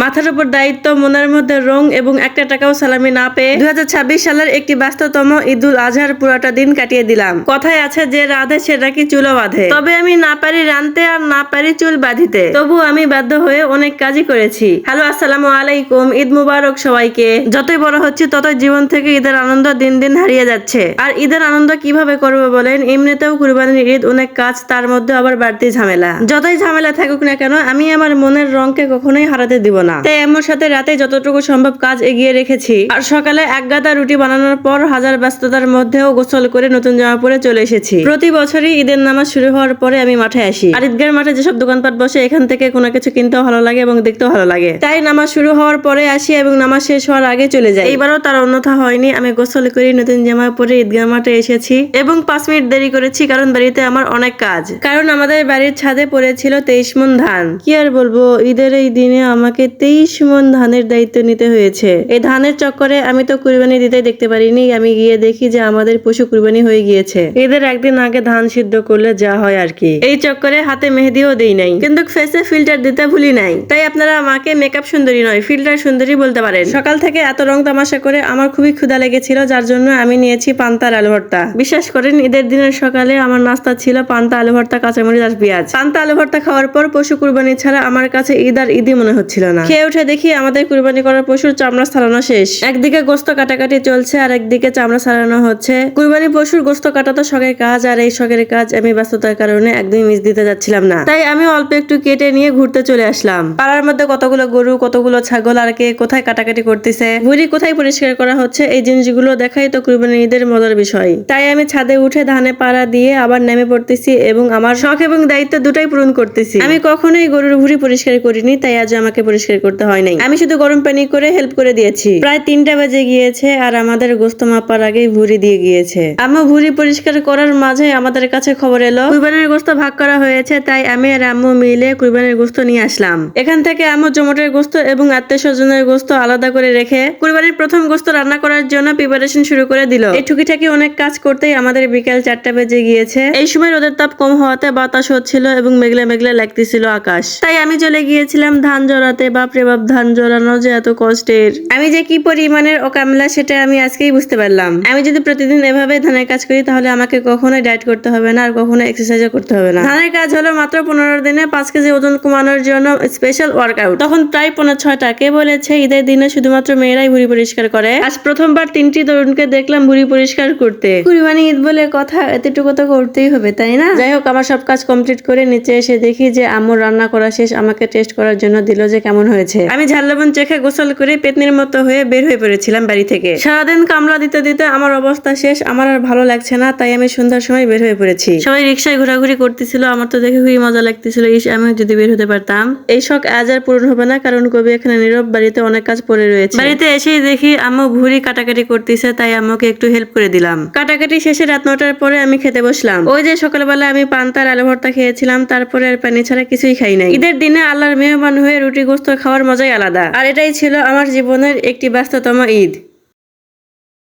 মাথার উপর দায়িত্ব, মনের মধ্যে রং এবং একটা টাকাও সালামি না পেয়ে 2026 সালের একটি ব্যস্ততম ঈদুল আজহার পুরোটা দিন কাটিয়ে দিলাম। কথায় আছে যে রাধে সে নাকি চুলও বাঁধে, তবে আমি না পারি রাঁধতে আর না পারি চুল বাঁধিতে, তবু আমি বাধ্য হয়ে অনেক কাজই করেছি। হ্যালো, আসসালামু আলাইকুম, ঈদ মুবারক সবাইকে। যতই বড় হচ্ছে ততই জীবন থেকে ঈদের আনন্দ দিন দিন হারিয়ে যাচ্ছে। আর ঈদের আনন্দ কিভাবে করবো বলেন? এমনিতেও কুরবানির ঈদ অনেক কাজ, তার মধ্যে আবার বাড়তি ঝামেলা। যতই ঝামেলা থাকুক না কেন, আমি আমার মনের রংকে কখনোই হারাতে দিব না। তাই আমার সাথে রাতে যতটুকু সম্ভব কাজ এগিয়ে রেখেছি। আর সকালে এক গাদা রুটি বানানোর পর হাজার ব্যস্ততার মধ্যেও গোসল করে নতুন জামা পরে চলে এসেছি। প্রতি বছরই ঈদের নামাজ শুরু হওয়ার পরে আমি মাঠে আসি। আর ঈদগাহের মাঠে যেসব দোকানপাট বসে, এখান থেকে কোনো কিছু কিনতেও ভালো লাগে এবং দেখতেও ভালো লাগে। তাই নামাজ শুরু হওয়ার পরে আসি এবং নামাজ শেষ হওয়ার আগে চলে যাই। এইবারও তার অন্যথা হয়নি। আমি গোসল করে নতুন জামা পরে ঈদগাহ মাঠে এসেছি এবং 5 মিনিট দেরি করেছি, কারণ বাড়িতে আমার অনেক কাজ। কারণ আমাদের বাড়ির ছাদে পড়েছিল 23 মণ ধান। কি আর বলবো, ঈদের এই দিনে আমাকে 23 মণ ধানের দায়িত্ব নিতে হয়েছে। এই ধানের চক্করে আমি তো কুরবানি দিতে দেখতে পারিনি। আমি গিয়ে দেখি যে আমাদের পশু কুরবানি হয়ে গিয়েছে। ঈদের একদিন আগে ধান সিদ্ধ করলে যা হয় আর কি। এই চক্করে হাতে মেহেদিও দেই নাই, কিন্তু ফেসে ফিল্টার দিতে ভুলি নাই। তাই আপনারা আমাকে মেকআপ সুন্দরী নয়, ফিল্টার সুন্দরী বলতে পারেন। সকাল থেকে এত রং তামাশা করে আমার খুবই ক্ষুধা লেগেছিল, যার জন্য আমি নিয়েছি পান্তার আলু ভর্তা। বিশ্বাস করেন, ঈদের দিনের সকালে আমার নাস্তা ছিল পান্তা আলু ভর্তা, কাঁচামরিচ আর পেঁয়াজ। পান্তা আলু ভর্তা খাওয়ার পর পশু কুরবানি ছাড়া আমার কাছে ঈদ আর ঈদই মনে হচ্ছিল না। খেয়ে উঠে দেখি আমাদের কুরবানি করার পশুর চামড়া ছাড়ানো শেষ। একদিকে গোস্ত কাটাকাটি চলছে আর একদিকে চামড়া ছাড়ানো হচ্ছে। কুরবানি পশুর গোস্ত কাটা তো শখের কাজ, আর এই শখের কাজ আমি ব্যস্ততার কারণে একদমই মিস দিতে যাচ্ছিলাম না। তাই আমি অল্প একটু কেটে নিয়ে ঘুরতে চলে আসলাম। পাড়ার মধ্যে কতগুলো গরু, কতগুলো ছাগল, আর কে কোথায় কাটাকাটি করতেছে, ভুঁড়ি কোথায় পরিষ্কার করা হচ্ছে, এই জিনিসগুলো দেখাই তো কুরবানি ঈদের মজার বিষয়। তাই আমি ছাদে উঠে ধানে পাড়া দিয়ে আবার নেমে পড়তেছি এবং আমার শখ এবং দায়িত্ব দুটাই পূরণ করতেছি। আমি কখনোই গরুর ভুঁড়ি পরিষ্কার করিনি, তাই আজ আমাকে পরিষ্কার করতে হয় নাই। আমি শুধু গরম পানি করে হেল্প করে দিয়েছি। প্রায় 3টা বাজে গিয়েছে আর আমাদের গোস্ত মাপার আগেই ভুঁড়ি দিয়ে গিয়েছে। আম্মু ভুঁড়ি পরিষ্কার করার মাঝে আমাদের কাছে খবর এলো কুরবানির গোস্ত ভাগ করা হয়েছে। তাই আমি আর আম্মু মিলে কুরবানির গোস্ত নিয়ে আসলাম। এখান থেকে আম্মু জমটের গোস্ত এবং আত্মীয় স্বজনের গোস্ত আলাদা করে রেখে কুরবানির প্রথম গোস্ত রান্না করার জন্য প্রিপারেশন শুরু করে দিল। এই টুকিটাকি অনেক কাজ করতেই আমাদের বিকেল 4টা বেজে গিয়েছে। এই সময় রোদের তাপ কম হওয়াতে বাতাস হচ্ছিল এবং মেঘলা মেঘলা লাগতেছিল আকাশ। তাই আমি চলে গিয়েছিলাম ধান জড়াতে। বাপরে বাপ, ধান জড়ানো যে এত কষ্টের, আমি যে কি পরিমাণের অকামলা সেটা আমি আজকেই বুঝতে পারলাম। আমি যদি প্রতিদিন এভাবে ধানের কাজ করি তাহলে আমাকে কখনোই ডায়েট করতে হবে না আর কখনো এক্সারসাইজও করতে হবে না। ধানের কাজ হলো মাত্র 15 দিনে 5 কেজি ওজন কমানোর জন্য স্পেশাল ওয়ার্কআউট। তখন প্রায় 5:45। কে বলেছে ঈদের দিনে শুধুমাত্র মেয়েরাই ভুঁড়ি পরিষ্কার করে? আজ প্রথমবার 3টি তরুণকে দেখলাম ভুঁড়ি পরিষ্কার করতে। কুরবানি ঈদ বলে কথা, এতটুকু তো করতেই হবে, তাই না? যাই হোক, আমার সব কাজ কমপ্লিট করে নিচে এসে দেখি যে আম্মুর রান্না করা শেষ। আমাকে টেস্ট করার জন্য দিল যে কেমন হয়েছে। আমি ঝাল লবণ চেখে গোসল করে পেতনির মতো হয়ে বের হয়ে পড়েছিলাম বাড়ি থেকে। সারাদিন কামলা দিতে দিতে আমার অবস্থা শেষ। আমার আর ভালো লাগছে না, তাই আমি সন্ধ্যার সময় বের হয়ে পড়েছি। সবাই রিক্সায় ঘোরাঘুরি করতেছিল, আমার তো দেখে খুবই মজা লাগতেছিল। আমি যদি বের হতে পারতাম। এই শখ আজ আর পূরণ হবে না, কারণ কবি এখানে নীরব, বাড়িতে অনেক কাজ পড়ে রয়েছে। বাড়িতে এসেই দেখি আম্মু ভুঁড়ি কাটাকাটি করতেছে, তাই আম্মুকে একটু হেল্প করে দিলাম। কাটাকাটি শেষে রাত 9টার পরে আমি খেতে বসলাম। ওই যে সকালবেলা আমি পান্তার আলু ভর্তা খেয়েছিলাম, তারপরে আর পানি ছাড়া কিছুই খাই নাই। ঈদের দিনে আল্লাহর মেহমান হয়ে রুটি গোস্ত খাওয়ার মজাই আলাদা। আর এটাই ছিল আমার জীবনের একটি ব্যস্ততম ঈদ।